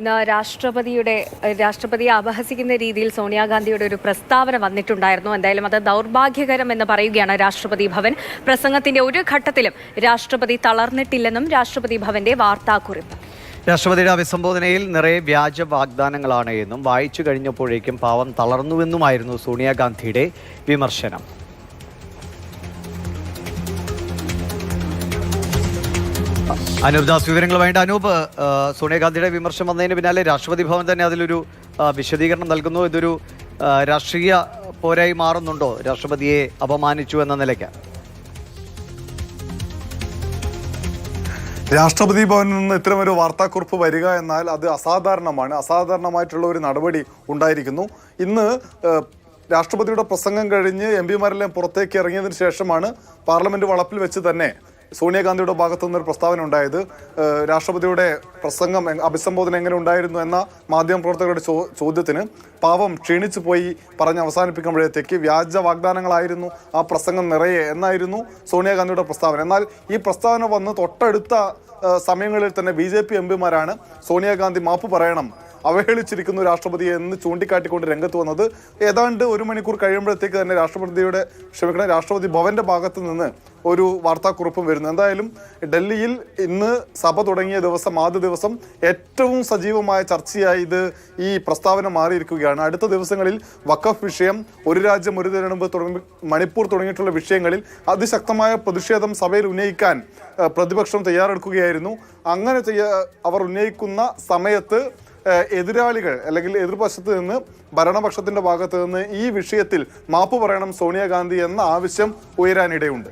ഇന്ന് രാഷ്ട്രപതിയെ അപഹസിക്കുന്ന രീതിയിൽ സോണിയാഗാന്ധിയുടെ ഒരു പ്രസ്താവന വന്നിട്ടുണ്ടായിരുന്നു. എന്തായാലും അത് ദൗർഭാഗ്യകരം എന്ന് പറയുകയാണ് രാഷ്ട്രപതി ഭവൻ. പ്രസംഗത്തിന്റെ ഒരു ഘട്ടത്തിലും രാഷ്ട്രപതി തളർന്നിട്ടില്ലെന്നും രാഷ്ട്രപതി ഭവന്റെ വാർത്താക്കുറിപ്പ്. രാഷ്ട്രപതിയുടെ അഭിസംബോധനയിൽ നിറയെ വ്യാജ വാഗ്ദാനങ്ങളാണ് എന്നും വായിച്ചു കഴിഞ്ഞപ്പോഴേക്കും പാവം തളർന്നുവെന്നുമായിരുന്നു സോണിയാഗാന്ധിയുടെ വിമർശനം. അനൂപ് ദാസ് വിവരങ്ങളുമായിട്ട്. അനൂപ്, സോണിയാഗാന്ധിയുടെ വിമർശനം വന്നതിന് പിന്നാലെ രാഷ്ട്രപതി ഭവൻ തന്നെ അതിലൊരു വിശദീകരണം നൽകുന്നു. ഇതൊരു രാഷ്ട്രീയ പോരായി മാറുന്നുണ്ടോ രാഷ്ട്രപതിയെ അപമാനിച്ചു എന്ന നിലയ്ക്ക്? രാഷ്ട്രപതി ഭവനിൽ നിന്ന് ഇത്തരമൊരു വാർത്താക്കുറിപ്പ് വരിക എന്നാൽ അത് അസാധാരണമാണ്. അസാധാരണമായിട്ടുള്ള ഒരു നടപടി ഉണ്ടായിരിക്കുന്നു. ഇന്ന് രാഷ്ട്രപതിയുടെ പ്രസംഗം കഴിഞ്ഞ് എംപിമാരെല്ലാം പുറത്തേക്ക് ഇറങ്ങിയതിന് ശേഷമാണ് പാർലമെന്റ് വളപ്പിൽ വെച്ച് തന്നെ സോണിയാഗാന്ധിയുടെ ഭാഗത്തു നിന്നൊരു പ്രസ്താവന ഉണ്ടായത്. രാഷ്ട്രപതിയുടെ പ്രസംഗം അഭിസംബോധന എങ്ങനെ ഉണ്ടായിരുന്നു എന്ന മാധ്യമപ്രവർത്തകരുടെ ചോദ്യത്തിന് പാവം ക്ഷീണിച്ചു പോയി പറഞ്ഞ് അവസാനിപ്പിക്കുമ്പോഴത്തേക്ക് വ്യാജ വാഗ്ദാനങ്ങളായിരുന്നു ആ പ്രസംഗം നിറയെ എന്നായിരുന്നു സോണിയാഗാന്ധിയുടെ പ്രസ്താവന. എന്നാൽ ഈ പ്രസ്താവന വന്ന് തൊട്ടടുത്ത സമയങ്ങളിൽ തന്നെ BJP എംപിമാരാണ് സോണിയാഗാന്ധി മാപ്പ് പറയണം, അവഹേളിച്ചിരിക്കുന്നു രാഷ്ട്രപതിയെ എന്ന് ചൂണ്ടിക്കാട്ടിക്കൊണ്ട് രംഗത്ത് വന്നത്. ഏതാണ്ട് ഒരു മണിക്കൂർ കഴിയുമ്പോഴത്തേക്ക് തന്നെ രാഷ്ട്രപതി ഭവന്റെ ഭാഗത്ത് നിന്ന് ഒരു വാർത്താക്കുറിപ്പും വരുന്നു. എന്തായാലും ഡൽഹിയിൽ ഇന്ന് സഭ തുടങ്ങിയ ദിവസം, ആദ്യ ദിവസം ഏറ്റവും സജീവമായ ചർച്ചയായി ഈ പ്രസ്താവന മാറിയിരിക്കുകയാണ്. അടുത്ത ദിവസങ്ങളിൽ വഖഫ് വിഷയം, ഒരു രാജ്യം ഒരു തിരഞ്ഞെടുപ്പ് മണിപ്പൂർ തുടങ്ങിയിട്ടുള്ള വിഷയങ്ങളിൽ അതിശക്തമായ പ്രതിഷേധം സഭയിൽ ഉന്നയിക്കാൻ പ്രതിപക്ഷം തയ്യാറെടുക്കുകയായിരുന്നു. അങ്ങനെ അവർ ഉന്നയിക്കുന്ന സമയത്ത് എതിരാളികൾ അല്ലെങ്കിൽ എതിർപക്ഷത്ത് നിന്ന് ഭരണപക്ഷത്തിന്റെ ഭാഗത്ത് നിന്ന് ഈ വിഷയത്തിൽ മാപ്പ് പറയണം സോണിയാഗാന്ധി എന്ന ആവശ്യം ഉയരാനിടയുണ്ട്.